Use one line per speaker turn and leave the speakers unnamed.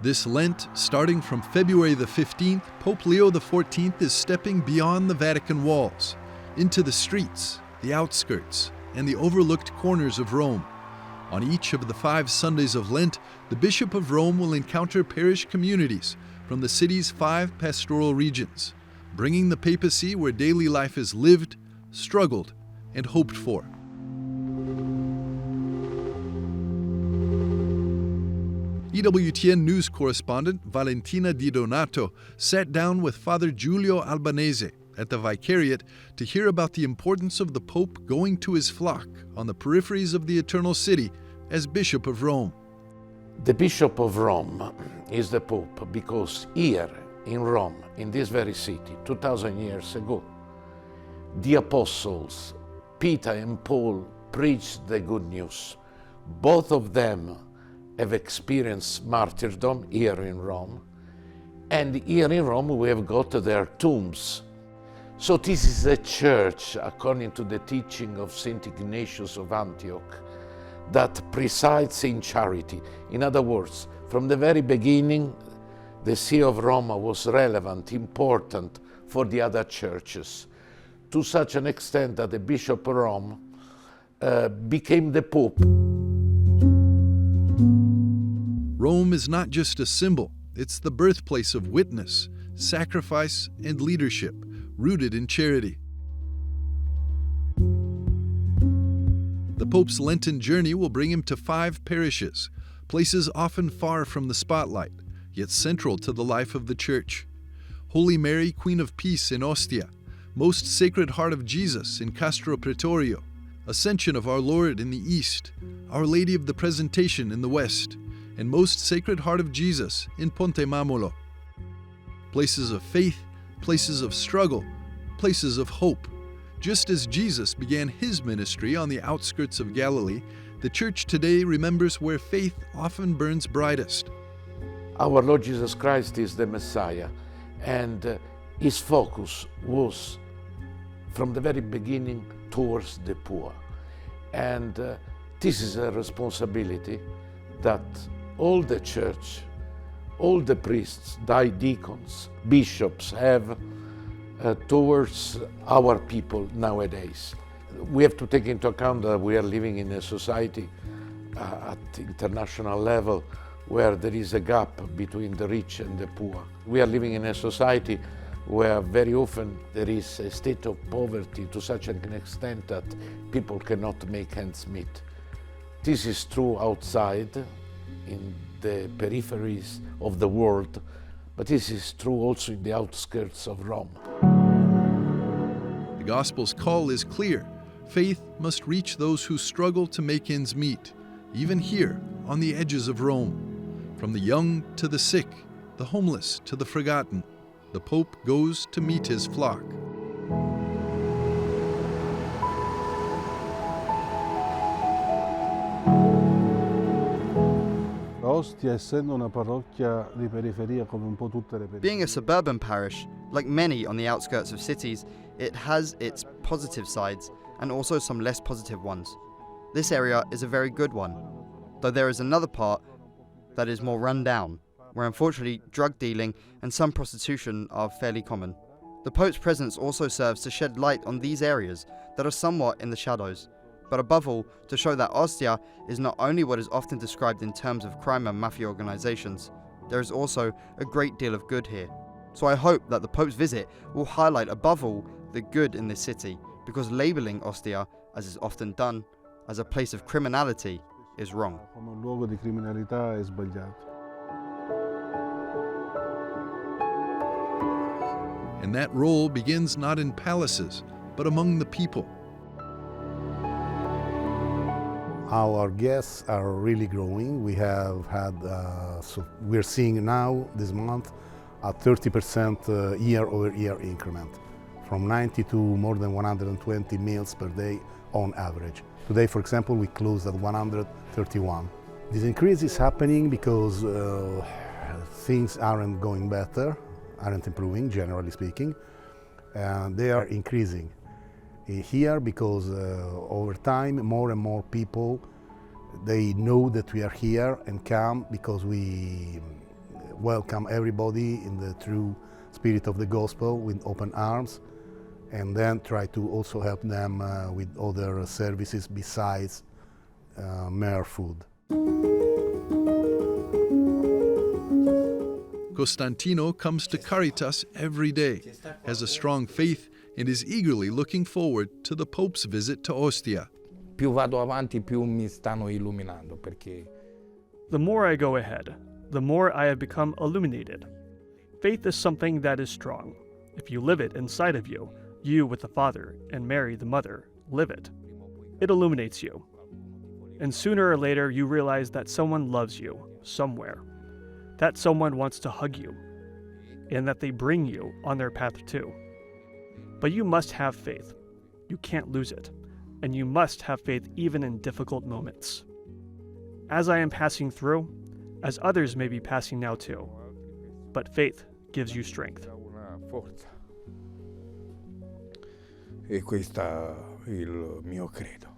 This Lent, starting from February the 15th, Pope Leo XIV is stepping beyond the Vatican walls, into the streets, the outskirts, and the overlooked corners of Rome. On each of the 5 Sundays of Lent, the Bishop of Rome will encounter parish communities from the city's 5 pastoral regions, bringing the papacy where daily life is lived, struggled, and hoped for. EWTN news correspondent Valentina Di Donato sat down with Father Giulio Albanese at the Vicariate to hear about the importance of the Pope going to his flock on the peripheries of the Eternal City as Bishop of Rome.
The Bishop of Rome is the Pope because here in Rome, in this very city, 2,000 years ago, the apostles, Peter and Paul, preached the good news. Both of them have experienced martyrdom here in Rome, and here in Rome we have got their tombs. So this is a church, according to the teaching of St. Ignatius of Antioch, that presides in charity. In other words, from the very beginning, the See of Rome was relevant, important for the other churches, to such an extent that the Bishop of Rome became the Pope.
Rome is not just a symbol, it's the birthplace of witness, sacrifice, and leadership, rooted in charity. The Pope's Lenten journey will bring him to 5 parishes, places often far from the spotlight, yet central to the life of the Church. Holy Mary, Queen of Peace in Ostia, Most Sacred Heart of Jesus in Castro Pretorio, Ascension of Our Lord in the East, Our Lady of the Presentation in the West, and Most Sacred Heart of Jesus in Ponte Mammolo. Places of faith, places of struggle, places of hope. Just as Jesus began his ministry on the outskirts of Galilee, the Church today remembers where faith often burns brightest.
Our Lord Jesus Christ is the Messiah, and his focus was from the very beginning towards the poor. And this is a responsibility that all the Church, all the priests, deacons, bishops have towards our people nowadays. We have to take into account that we are living in a society at international level where there is a gap between the rich and the poor. We are living in a society where very often there is a state of poverty to such an extent that people cannot make ends meet. This is true outside, in the peripheries of the world, but this is true also in the outskirts of Rome.
The Gospel's call is clear. Faith must reach those who struggle to make ends meet, even here on the edges of Rome. From the young to the sick, the homeless to the forgotten, the Pope goes to meet his flock.
Ostia, essendo una parrocchia di periferia come un po' tutte le periferie.
Being a suburban parish, like many on the outskirts of cities, it has its positive sides and also some less positive ones. This area is a very good one, though there is another part that is more run down, where unfortunately drug dealing and some prostitution are fairly common. The Pope's presence also serves to shed light on these areas that are somewhat in the shadows, but above all to show that Ostia is not only what is often described in terms of crime and mafia organizations, there is also a great deal of good here. So I hope that the Pope's visit will highlight above all the good in this city, because labeling Ostia, as is often done, as a place of criminality is wrong.
Come un luogo di criminalità è sbagliato.
And that role begins not in palaces, but among the people.
Our guests are really growing. We have had, we're seeing now this month a 30% year-over-year increment, from 90 to more than 120 meals per day on average. Today, for example, we closed at 131. This increase is happening because things aren't going better, aren't improving, generally speaking, and they are increasing here because over time more and more people, they know that we are here and come because we welcome everybody in the true spirit of the gospel with open arms, and then try to also help them with other services besides mere food.
Costantino comes to Caritas every day, has a strong faith, and is eagerly looking forward to the Pope's visit to Ostia.
Più vado avanti, più mi stanno illuminando, perché
The more I go ahead, the more I have become illuminated. Faith is something that is strong. If you live it inside of you, you with the Father and Mary the Mother live it. It illuminates you. And sooner or later you realize that someone loves you somewhere. That someone wants to hug you. And that they bring you on their path too. But you must have faith. You can't lose it. And you must have faith even in difficult moments. As I am passing through, as others may be passing now too. But faith gives you strength.
una forza. E questo è il mio credo.